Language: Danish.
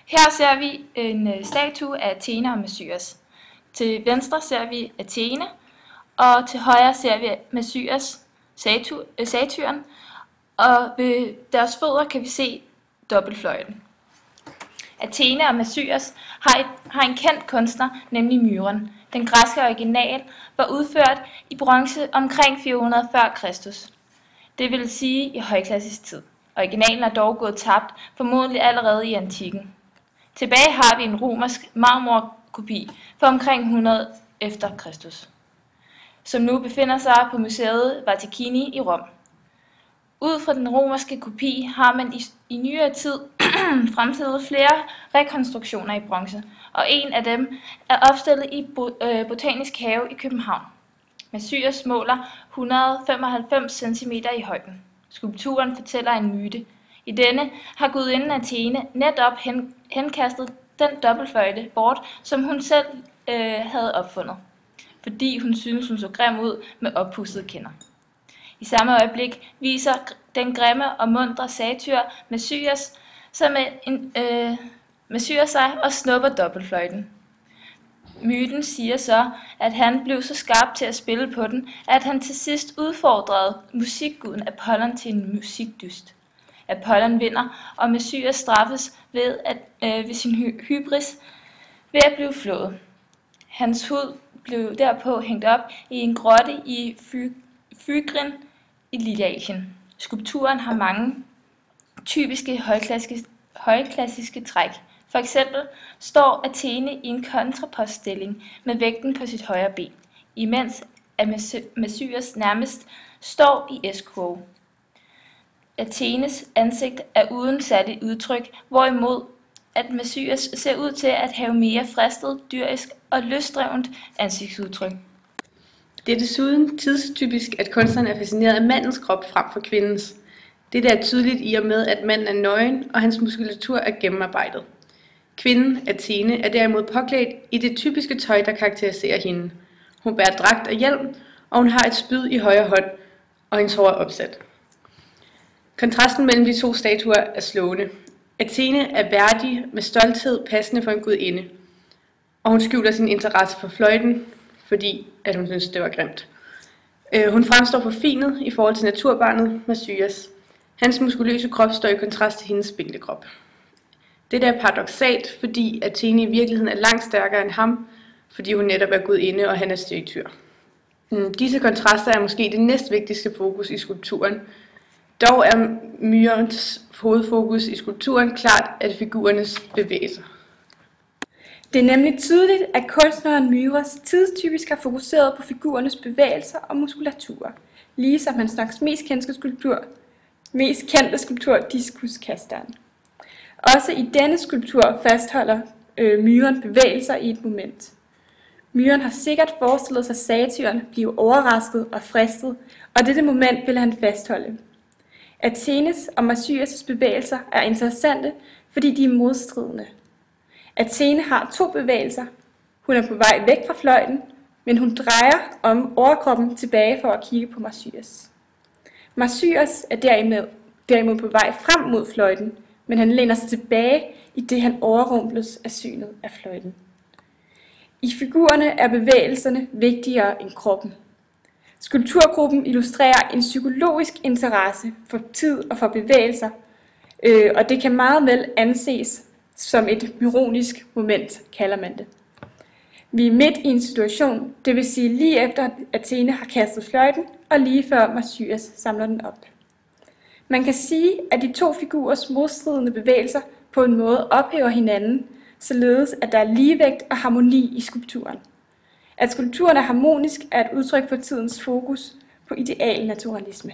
Her ser vi en statue af Athena og Marsyas. Til venstre ser vi Athene, og til højre ser vi Marsyas, satyren, og ved deres fødder kan vi se dobbeltfløjten. Athena og Marsyas har en kendt kunstner, nemlig Myron. Den græske original var udført i bronze omkring 400 f.Kr. Det vil sige i højklassisk tid. Originalen er dog gået tabt, formodentlig allerede i antikken. Tilbage har vi en romersk marmorkopi fra omkring 100 efter Kristus, som nu befinder sig på museet Vaticini i Rom. Ud fra den romerske kopi har man i nyere tid fremstillet flere rekonstruktioner i bronze, og en af dem er opstillet i Botanisk Have i København. Marsyas måler 195 cm i højden. Skulpturen fortæller en myte. I denne har gudinden Athene netop henkastet den dobbeltfløjte bort, som hun selv havde opfundet, fordi hun syntes, hun så grim ud med oppustede kinder. I samme øjeblik viser den grimme og muntre satyr Marsyas sig og snupper dobbeltfløjten. Myten siger så, at han blev så skarp til at spille på den, at han til sidst udfordrede musikguden Apollon til en musikdyst. Apollon vinder, og Marsyas straffes ved sin hybris ved at blive flået. Hans hud blev derpå hængt op i en grotte i Fygrin i Lilleasien. Skulpturen har mange typiske højklassiske træk. For eksempel står Athene i en kontrapoststilling med vægten på sit højre ben, imens Marsyas nærmest står i SKO. Athenes ansigt er uden særligt udtryk, hvorimod at Marsyas ser ud til at have mere fristet, dyrisk og løsdrevent ansigtsudtryk. Det er desuden tidstypisk, at kunstneren er fascineret af mandens krop frem for kvindens. Dette er tydeligt i og med, at manden er nøgen, og hans muskulatur er gennemarbejdet. Kvinden, Athene, er derimod påklædt i det typiske tøj, der karakteriserer hende. Hun bærer dragt og hjelm, og hun har et spyd i højre hånd, og hendes hår er opsat. Kontrasten mellem de to statuer er slående. Athene er værdig med stolthed passende for en gudinde, og hun skjuler sin interesse for fløjten, fordi at hun synes, det var grimt. Hun fremstår forfinet i forhold til naturbarnet Marsyas. Hans muskuløse krop står i kontrast til hendes spinkle krop. Dette er paradoksalt, fordi Athene i virkeligheden er langt stærkere end ham, fordi hun netop er gudinde, og han er satyr. Disse kontraster er måske det næstvigtigste fokus i skulpturen. Dog er Myrons hovedfokus i skulpturen klart af figurernes bevægelser. Det er nemlig tydeligt, at kunstneren Myros tidstypisk har fokuseret på figurernes bevægelser og muskulatur, ligesom hans nok mest kendte skulptur, Diskuskasteren. Også i denne skulptur fastholder Myron bevægelser i et moment. Myron har sikkert forestillet sig satyren blive overrasket og fristet, og dette moment vil han fastholde. Athenes og Marsyas bevægelser er interessante, fordi de er modstridende. Athene har to bevægelser. Hun er på vej væk fra fløjten, men hun drejer om overkroppen tilbage for at kigge på Marsyas. Marsyas er derimod på vej frem mod fløjten, men han læner sig tilbage, i det han overrumbles af synet af fløjten. I figurerne er bevægelserne vigtigere end kroppen. Skulpturgruppen illustrerer en psykologisk interesse for tid og for bevægelser, og det kan meget vel anses som et myronisk moment, kalder man det. Vi er midt i en situation, det vil sige lige efter Athene har kastet fløjten, og lige før Marsyas samler den op. Man kan sige, at de to figurers modstridende bevægelser på en måde ophæver hinanden, således at der er ligevægt og harmoni i skulpturen. At skulpturen er harmonisk er et udtryk for tidens fokus på idealnaturalisme.